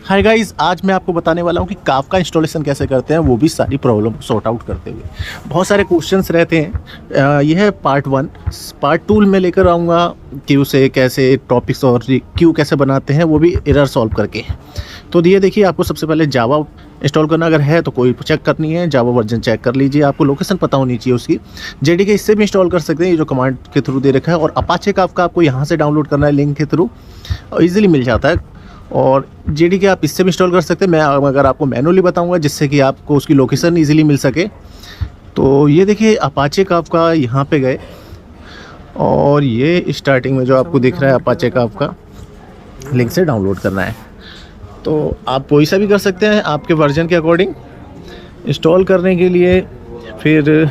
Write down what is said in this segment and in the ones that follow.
Hi guys, आज मैं आपको बताने वाला हूँ कि काफका इंस्टॉलेशन कैसे करते हैं, वो भी सारी प्रॉब्लम सॉर्ट आउट करते हुए। बहुत सारे क्वेश्चंस रहते हैं। यह है पार्ट 1। पार्ट 2 में लेकर आऊँगा क्यू से कैसे टॉपिक्स और क्यू कैसे बनाते हैं, वो भी एरर सॉल्व करके। तो ये देखिए, आपको सबसे पहले जावा इंस्टॉल करना अगर है तो कोई चेक करनी है, जावा वर्जन चेक कर लीजिए। आपको लोकेशन पता होनी चाहिए उसकी। जेडीके इससे भी इंस्टॉल कर सकते हैं, ये जो कमांड के थ्रू दे रखा है। और अपाचे काफका आपको यहाँ से डाउनलोड करना है लिंक के थ्रू, ईजिली मिल जाता है। और जेडीके आप इससे भी इंस्टॉल कर सकते हैं। मैं अगर आपको मैनुअली बताऊंगा जिससे कि आपको उसकी लोकेशन इजीली मिल सके। तो ये देखिए, अपाचे काफका यहाँ पे गए और ये स्टार्टिंग में जो आपको दिख रहा है अपाचे काफका, लिंक से डाउनलोड करना है। तो आप कोई सा भी कर सकते हैं आपके वर्जन के अकॉर्डिंग। इंस्टॉल करने के लिए फिर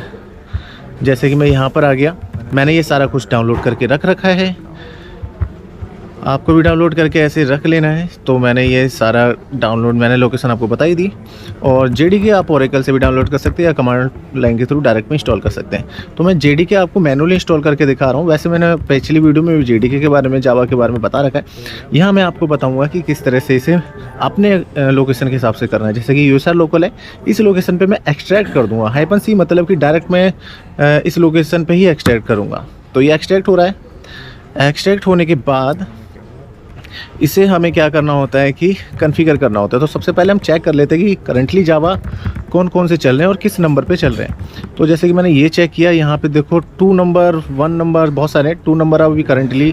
जैसे कि मैं यहाँ पर आ गया, मैंने ये सारा कुछ डाउनलोड करके रख रखा है। आपको भी डाउनलोड करके ऐसे रख लेना है। तो मैंने ये सारा डाउनलोड, मैंने लोकेशन आपको बता ही दी। और जेडीके आप ओरेकल से भी डाउनलोड कर सकते हैं या कमांड लाइन के थ्रू डायरेक्ट में इंस्टॉल कर सकते हैं। तो मैं जेडीके आपको मैनुअली इंस्टॉल करके दिखा रहा हूँ। वैसे मैंने पिछली वीडियो में जेडीके के बारे में, जावा के बारे में बता रखा है। यहाँ मैं आपको बताऊँगा कि किस तरह से इसे अपने लोकेशन के हिसाब से करना है। जैसे कि यूएसआर लोकल है, इस लोकेशन पर मैं एक्सट्रैक्ट कर दूँगा। -c मतलब कि डायरेक्ट मैं इस लोकेशन पर ही एक्सट्रैक्ट करूँगा। तो ये एक्सट्रैक्ट हो रहा है। एक्सट्रैक्ट होने के बाद इसे हमें क्या करना होता है कि कॉन्फ़िगर करना होता है। तो सबसे पहले हम चेक कर लेते हैं कि करंटली जावा कौन कौन से चल रहे हैं और किस नंबर पे चल रहे हैं। तो जैसे कि मैंने ये चेक किया, यहाँ पे देखो 2 नंबर, 1 नंबर, बहुत सारे 2 नंबर अभी करंटली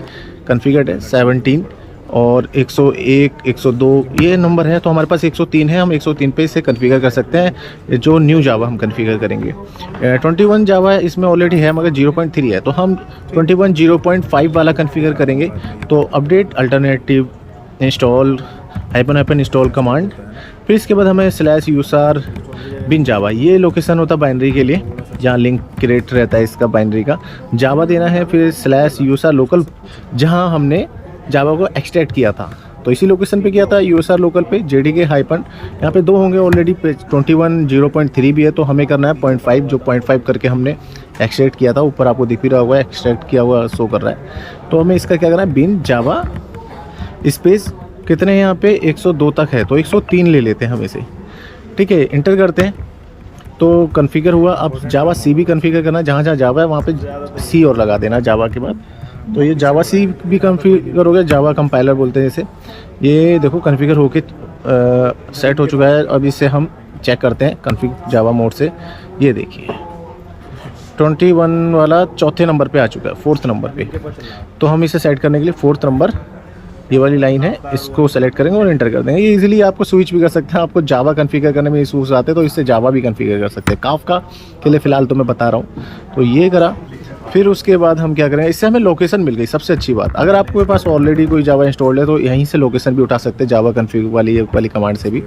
कॉन्फ़िगर्ड है। 17 और 101, 102 ये नंबर है। तो हमारे पास 103 है, हम 103 पे इसे कॉन्फ़िगर कर सकते हैं। जो न्यू जावा हम कॉन्फ़िगर करेंगे। 21 जावा इसमें ऑलरेडी है मगर 0.3 है, तो हम 21 0.5 वाला कॉन्फ़िगर करेंगे। तो update alternative install -" install command. फिर इसके बाद हमें /usr bin java, ये लोकेशन होता है बाइनरी के लिए, जहाँ लिंक क्रिएट रहता है इसका बाइनरी का, जावा देना है। फिर /usr लोकल, जहाँ हमने जावा को एक्सट्रैक्ट किया था, तो इसी लोकेशन पे किया था यूएसआर लोकल पे। जेडीके हाइपन यहाँ पे 2 होंगे ऑलरेडी। 21 0.3 भी है, तो हमें करना है 0.5, जो 0.5 करके हमने एक्सट्रैक्ट किया था। ऊपर आपको दिख भी रहा होगा, एक्सट्रैक्ट किया हुआ शो कर रहा है। तो हमें इसका क्या करना है, बिन जावा स्पेस कितने हैं यहाँ पे 102 तक है, तो 103 ले लेते हैं हम इसे। ठीक है, इंटर करते हैं तो कॉन्फ़िगर हुआ। अब जावा सी भी कॉन्फ़िगर करना, जहाँ जहाँ जावा है वहाँ पे सी और लगा देना जावा के बाद। तो ये जावा सी भी कॉन्फ़िगर हो गया, जावा कंपाइलर बोलते हैं इसे। ये देखो कॉन्फ़िगर होके सेट हो चुका है। अब इसे हम चेक करते हैं कॉन्फ़िग जावा मोड से। ये देखिए 21 वाला चौथे नंबर पे आ चुका है, 4th नंबर पे। तो हम इसे सेट करने के लिए 4th नंबर, ये वाली लाइन है, इसको सेलेक्ट करेंगे और इंटर कर देंगे। ये इजीली आपको स्विच भी कर सकते हैं। आपको जावा कॉन्फ़िगर करने में इशूज़ आते हैं तो इससे जावा भी कॉन्फ़िगर कर सकते हैं। काफका के लिए फ़िलहाल तो मैं बता रहा हूँ। तो ये करा, फिर उसके बाद हम क्या करेंगे, इससे हमें लोकेशन मिल गई। सबसे अच्छी बात, अगर आपके पास ऑलरेडी कोई जावा इंस्टॉल्ड है तो यहीं से लोकेशन भी उठा सकते हैं, जावा कॉन्फ़िग वाली कमांड से भी।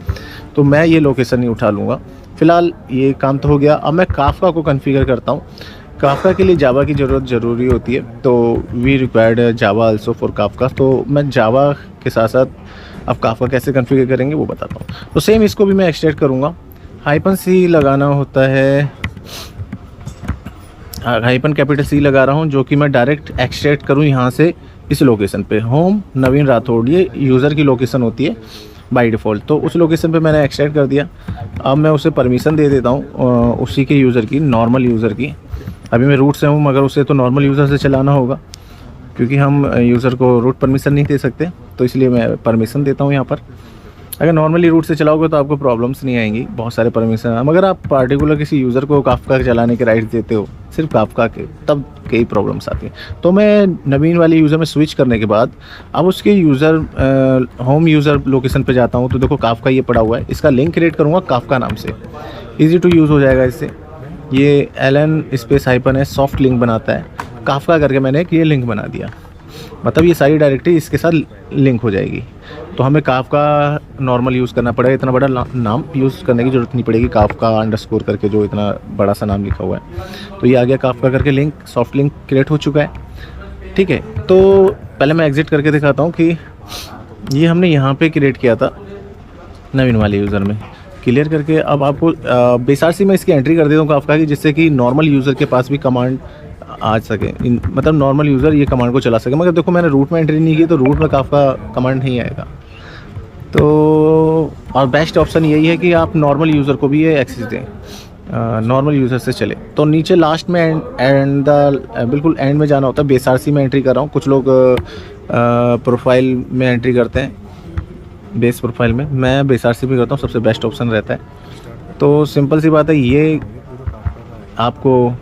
तो मैं ये लोकेशन ही उठा लूँगा। फ़िलहाल ये काम तो हो गया। अब मैं काफका को कॉन्फ़िगर करता हूँ। काफका के लिए जावा की ज़रूरत ज़रूरी होती है, तो we required Java also for Kafka. तो मैं जावा के साथ साथ अब काफका कैसे कॉन्फ़िगर करेंगे वो बताता हूँ। तो सेम इसको भी मैं एक्सट्रैक्ट करूँगा। -c लगाना होता है, C लगा रहा हूँ, जो कि मैं डायरेक्ट एक्सट्रैक्ट करूँ यहाँ से इस लोकेशन पे। होम नवीन राठौड़, ये यूज़र की लोकेशन होती है बाय डिफ़ॉल्ट। तो उस लोकेशन पे मैंने एक्सट्रैक्ट कर दिया। अब मैं उसे परमिशन दे देता हूँ उसी के यूज़र की, नॉर्मल यूज़र की। अभी मैं रूट से हूँ मगर उसे तो नॉर्मल यूज़र से चलाना होगा, क्योंकि हम यूज़र को रूट परमिशन नहीं दे सकते। तो इसलिए मैं परमिशन देता हूँ यहाँ पर। अगर नॉर्मली रूट से चलाओगे तो आपको प्रॉब्लम्स नहीं आएंगी, बहुत सारे परमिशन। मगर आप पार्टिकुलर किसी यूज़र को काफका चलाने के राइट्स देते हो, सिर्फ काफका के, तब कई प्रॉब्लम्स आती हैं। तो मैं नवीन वाली यूज़र में स्विच करने के बाद अब उसके यूज़र होम यूज़र लोकेशन पे जाता हूँ। तो देखो काफका ये पड़ा हुआ है, इसका लिंक क्रिएट करूँगा काफका नाम से। ईजी टू यूज़ हो जाएगा इससे। ये LN -है, सॉफ्ट लिंक बनाता है। काफका करके मैंने एक ये लिंक बना दिया, मतलब ये सारी डायरेक्टरी इसके साथ लिंक हो जाएगी। तो हमें काफका नॉर्मल यूज़ करना पड़ेगा, इतना बड़ा नाम यूज़ करने की ज़रूरत नहीं पड़ेगी। काफका अंडरस्कोर करके जो इतना बड़ा सा नाम लिखा हुआ है। तो ये आ गया काफका करके लिंक, सॉफ्ट लिंक क्रिएट हो चुका है। ठीक है, तो पहले मैं एग्ज़िट करके दिखाता हूँ कि ये हमने यहाँ पे क्रिएट किया था नवीन वाले यूज़र में, क्लियर करके। अब आपको बेसार में इसकी एंट्री कर देता हूँ काफका की, जिससे कि नॉर्मल यूज़र के पास भी कमांड आ सके, मतलब नॉर्मल यूज़र ये कमांड को चला सके। मगर देखो मैंने रूट में एंट्री नहीं की, तो रूट में काफका कमांड नहीं आएगा। तो और बेस्ट ऑप्शन यही है कि आप नॉर्मल यूज़र को भी ये एक्सेस दें, नॉर्मल यूज़र से चले। तो नीचे लास्ट में बिल्कुल एंड में जाना होता है। बेस आरसी में एंट्री कर रहा हूँ, कुछ लोग प्रोफाइल में एंट्री करते हैं, बेस प्रोफाइल में, मैं बेस आरसी भी करता हूँ, सबसे बेस्ट ऑप्शन रहता है। तो सिंपल सी बात है, ये आपको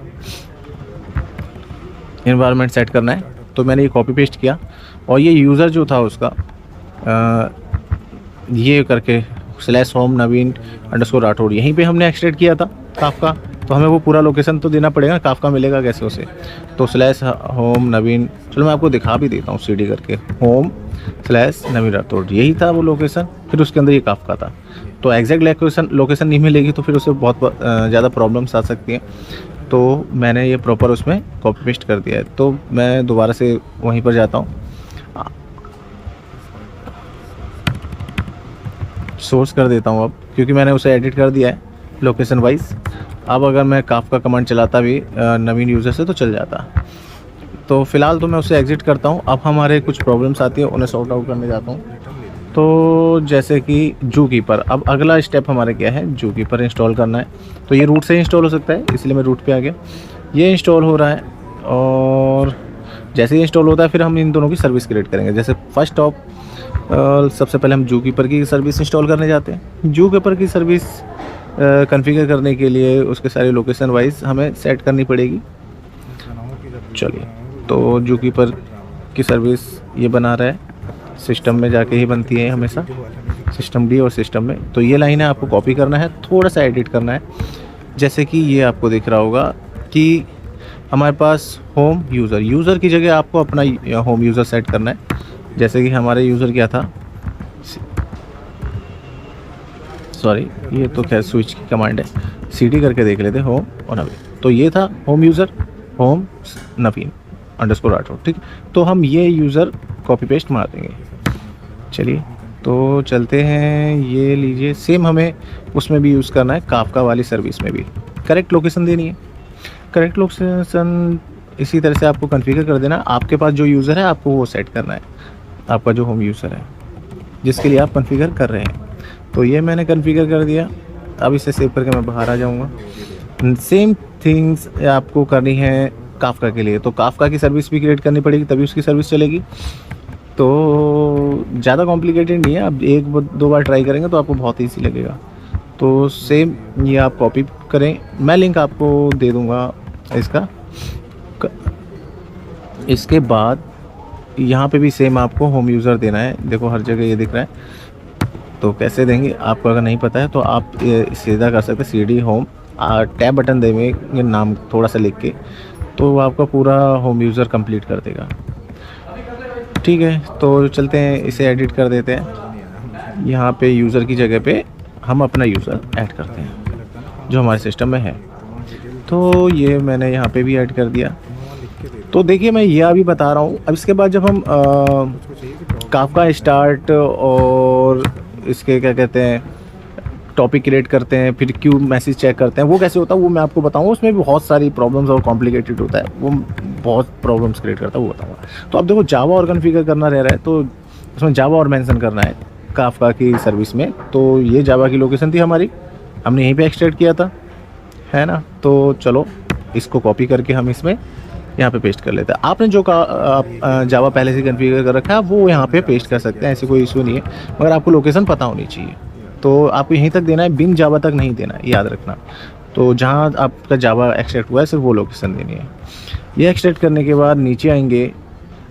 इन्वायरमेंट सेट करना है। तो मैंने ये कॉपी पेस्ट किया और ये यूज़र जो था उसका ये करके /home_naveen_राठौड़ यहीं पे हमने एक्सट्रैक्ट किया था काफका। तो हमें वो पूरा लोकेशन तो देना पड़ेगा, काफका मिलेगा कैसे उसे। तो /home_naveen, चलो मैं आपको दिखा भी देता हूँ CD करके, home/naveen राठौड़, यही था वो लोकेशन। फिर उसके अंदर ये काफका था। तो एग्जैक्ट लोकेशन नहीं मिलेगी तो फिर उसे बहुत ज़्यादा प्रॉब्लम्स आ सकती हैं। तो मैंने ये प्रॉपर उसमें कॉपी पेस्ट कर दिया है। तो मैं दोबारा से वहीं पर जाता हूँ, सोर्स कर देता हूँ अब, क्योंकि मैंने उसे एडिट कर दिया है लोकेशन वाइज। अब अगर मैं काफका कमांड चलाता भी नवीन यूज़र से तो चल जाता। तो फ़िलहाल तो मैं उसे एग्ज़िट करता हूँ। अब हमारे कुछ प्रॉब्लम्स आती है, उन्हें सॉर्ट आउट करने जाता हूँ। तो जैसे कि जूकीपर, अब अगला स्टेप हमारे क्या है, जूकीपर इंस्टॉल करना है। तो ये रूट से इंस्टॉल हो सकता है, इसलिए मैं रूट पे आ गया। ये इंस्टॉल हो रहा है और जैसे ही इंस्टॉल होता है फिर हम इन दोनों की सर्विस क्रिएट करेंगे। जैसे फर्स्ट ऑफ सबसे पहले हम जूकीपर की सर्विस इंस्टॉल करने जाते हैं। जूकीपर की सर्विस कॉन्फ़िगर करने के लिए उसके सारे लोकेशन वाइज हमें सेट करनी पड़ेगी। चलिए, तो जूकीपर की सर्विस ये बना रहा है, सिस्टम में जाके ही बनती है हमेशा, सिस्टम डी और सिस्टम में। तो ये लाइन है, आपको कॉपी करना है, थोड़ा सा एडिट करना है। जैसे कि ये आपको दिख रहा होगा कि हमारे पास होम यूज़र की जगह आपको अपना होम यूज़र सेट करना है। जैसे कि हमारे यूज़र क्या था, सॉरी ये तो खैर स्विच की कमांड है, CD करके देख लेते होम और नवीन। तो ये था होम यूज़र, home_naveen_राठौड़, ठीक। तो हम ये यूज़र कॉपी पेस्ट मार देंगे। चलिए तो चलते हैं, ये लीजिए, सेम हमें उसमें भी यूज़ करना है, काफका वाली सर्विस में भी करेक्ट लोकेशन देनी है। करेक्ट लोकेशन इसी तरह से आपको कॉन्फ़िगर कर देना। आपके पास जो यूज़र है आपको वो सेट करना है, आपका जो होम यूज़र है जिसके लिए आप कॉन्फ़िगर कर रहे हैं। तो ये मैंने कॉन्फ़िगर कर दिया। अब इसे सेव करके मैं बाहर आ जाऊँगा। सेम थिंग्स आपको करनी है काफका के लिए। तो काफका की सर्विस भी क्रिएट करनी पड़ेगी, तभी उसकी सर्विस चलेगी। तो ज़्यादा कॉम्प्लिकेटेड नहीं है, आप एक दो बार ट्राई करेंगे तो आपको बहुत ईजी लगेगा। तो सेम ये आप कॉपी करें, मैं लिंक आपको दे दूँगा इसका। इसके बाद यहाँ पे भी सेम आपको होम यूज़र देना है, देखो हर जगह ये दिख रहा है। तो कैसे देंगे, आपको अगर नहीं पता है तो आप सीधा कर सकते हैं, CD होम, टैब बटन देंगे नाम थोड़ा सा लिख के, तो वो आपका पूरा होम यूज़र कंप्लीट कर देगा। ठीक है, तो चलते हैं, इसे एडिट कर देते हैं। यहाँ पे यूज़र की जगह पे हम अपना यूज़र ऐड करते हैं जो हमारे सिस्टम में है। तो ये मैंने यहाँ पे भी ऐड कर दिया। तो देखिए मैं ये अभी बता रहा हूँ। अब इसके बाद जब हम काफका स्टार्ट और इसके क्या कहते हैं टॉपिक क्रिएट करते हैं, फिर क्यू मैसेज चेक करते हैं, वो कैसे होता है वो मैं आपको बताऊंगा। उसमें भी बहुत सारी प्रॉब्लम्स और कॉम्प्लिकेटेड होता है, वो बहुत प्रॉब्लम्स क्रिएट करता है, वो बताऊंगा। तो अब देखो जावा और कॉन्फ़िगर करना रह रहा है, तो उसमें जावा और मेंशन करना है काफका की सर्विस में। तो ये जावा की लोकेशन थी हमारी, हमने यहीं पे एक्सट्रैक्ट किया था, है ना। तो चलो इसको कॉपी करके हम इसमें यहाँ पे पेस्ट कर लेते हैं। आपने जो जावा पहले से कॉन्फ़िगर कर रखा है वो यहाँ पे पेस्ट कर सकते हैं, ऐसी कोई इशू नहीं है, मगर आपको लोकेशन पता होनी चाहिए। तो आपको यहीं तक देना है, बिन जावा तक नहीं देना है, याद रखना। तो जहाँ आपका जावा एक्सट्रैक्ट हुआ है सिर्फ वो लोकेशन देनी है। ये एक्सट्रैक्ट करने के बाद नीचे आएंगे,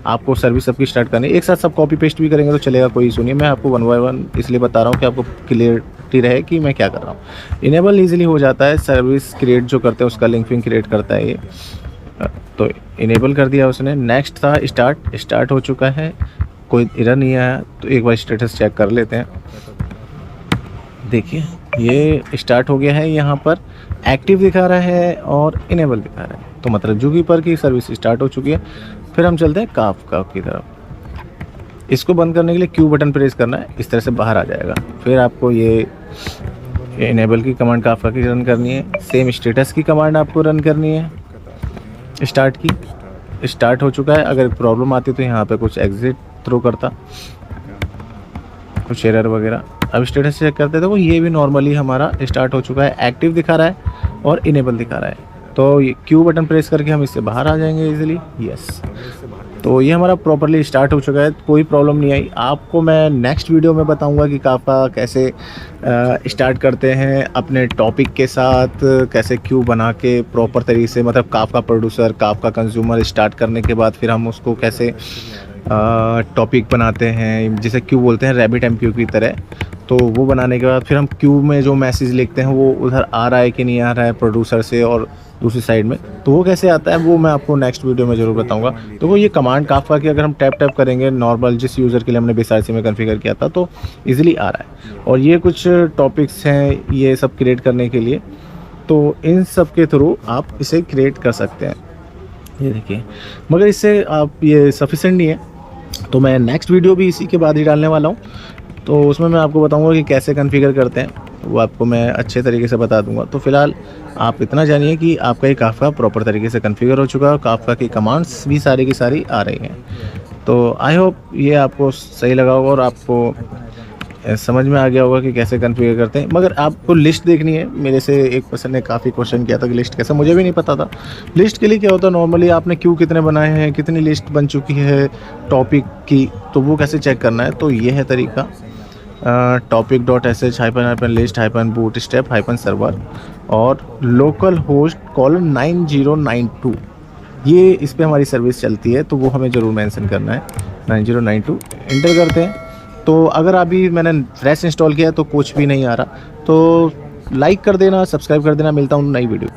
आपको सर्विस सबकी स्टार्ट करनी है। एक साथ सब कॉपी पेस्ट भी करेंगे तो चलेगा, कोई इशू नहीं है। मैं आपको 1 बाय 1 इसलिए बता रहा हूँ कि आपको क्लियरिटी रहे कि मैं क्या कर रहा हूँ। इनेबल ईजिली हो जाता है, सर्विस क्रिएट जो करते हैं उसका लिंक फिंग क्रिएट करता है ये। तो इनेबल कर दिया उसने। नेक्स्ट था स्टार्ट हो चुका है, कोई एरर नहीं आया। तो एक बार स्टेटस चेक कर लेते हैं। देखिए ये स्टार्ट हो गया है, यहाँ पर एक्टिव दिखा रहा है और इनेबल दिखा रहा है, तो मतलब जूकीपर की सर्विस स्टार्ट हो चुकी है। फिर हम चलते हैं काफका की तरफ। इसको बंद करने के लिए क्यू बटन प्रेस करना है, इस तरह से बाहर आ जाएगा। फिर आपको ये इनेबल की कमांड काफका की रन करनी है, सेम स्टेटस की कमांड आपको रन करनी है, स्टार्ट की। स्टार्ट हो चुका है। अगर प्रॉब्लम आती तो यहाँ पे कुछ एग्जिट थ्रो करता, कुछ एरर वगैरह। अब स्टेटस चेक करते हैं तो ये भी नॉर्मली हमारा स्टार्ट हो चुका है, एक्टिव दिखा रहा है और इनेबल दिखा रहा है। तो ये क्यू बटन प्रेस करके हम इससे बाहर आ जाएंगे इजीली। यस, तो ये हमारा प्रॉपर्ली स्टार्ट हो चुका है, कोई प्रॉब्लम नहीं आई। आपको मैं नेक्स्ट वीडियो में बताऊंगा कि काफका कैसे स्टार्ट करते हैं अपने टॉपिक के साथ, कैसे क्यू बना के प्रॉपर तरीके से, मतलब Kafka producer, Kafka consumer start करने के बाद फिर हम उसको कैसे टॉपिक बनाते हैं, जिसे क्यू बोलते हैं रैबिट एमक्यू की तरह। तो वो बनाने के बाद फिर हम क्यू में जो मैसेज लिखते हैं वो उधर आ रहा है कि नहीं आ रहा है प्रोड्यूसर से और दूसरी साइड में, तो वो कैसे आता है वो मैं आपको नेक्स्ट वीडियो में ज़रूर बताऊंगा। तो वो ये कमांड काफका की अगर हम टैप करेंगे नॉर्मल जिस यूज़र के लिए हमने BSRC में कॉन्फ़िगर किया था तो इजीली आ रहा है। और ये कुछ टॉपिक्स हैं ये सब क्रिएट करने के लिए, तो इन सब के थ्रू आप इसे क्रिएट कर सकते हैं। ये देखिए, मगर इससे आप ये सफिशेंट नहीं है, तो मैं नेक्स्ट वीडियो भी इसी के बाद ही डालने वाला हूँ। तो उसमें मैं आपको बताऊंगा कि कैसे कॉन्फ़िगर करते हैं, वो आपको मैं अच्छे तरीके से बता दूंगा। तो फिलहाल आप इतना जानिए कि आपका ये काफका प्रॉपर तरीके से कॉन्फ़िगर हो चुका है और काफका की कमांड्स भी सारी की सारी आ रही हैं। तो आई होप ये आपको सही लगा होगा और आपको समझ में आ गया होगा कि कैसे कॉन्फ़िगर करते हैं। मगर आपको लिस्ट देखनी है, मेरे से एक पर्सन ने काफ़ी क्वेश्चन किया था कि लिस्ट कैसे, मुझे भी नहीं पता था। लिस्ट के लिए क्या होता है, नॉर्मली आपने क्यों कितने बनाए हैं, कितनी लिस्ट बन चुकी है टॉपिक की, तो वो कैसे चेक करना है। तो ये है तरीका, topic.sh-list-bootstrap-server और लोकल होस्ट :9092, ये इस पे हमारी सर्विस चलती है, तो वो हमें ज़रूर मेंशन करना है। 9092 इंटर करते हैं। तो अगर अभी मैंने फ्रेश इंस्टॉल किया है तो कुछ भी नहीं आ रहा, तो लाइक कर देना, सब्सक्राइब कर देना। मिलता हूँ नई वीडियो।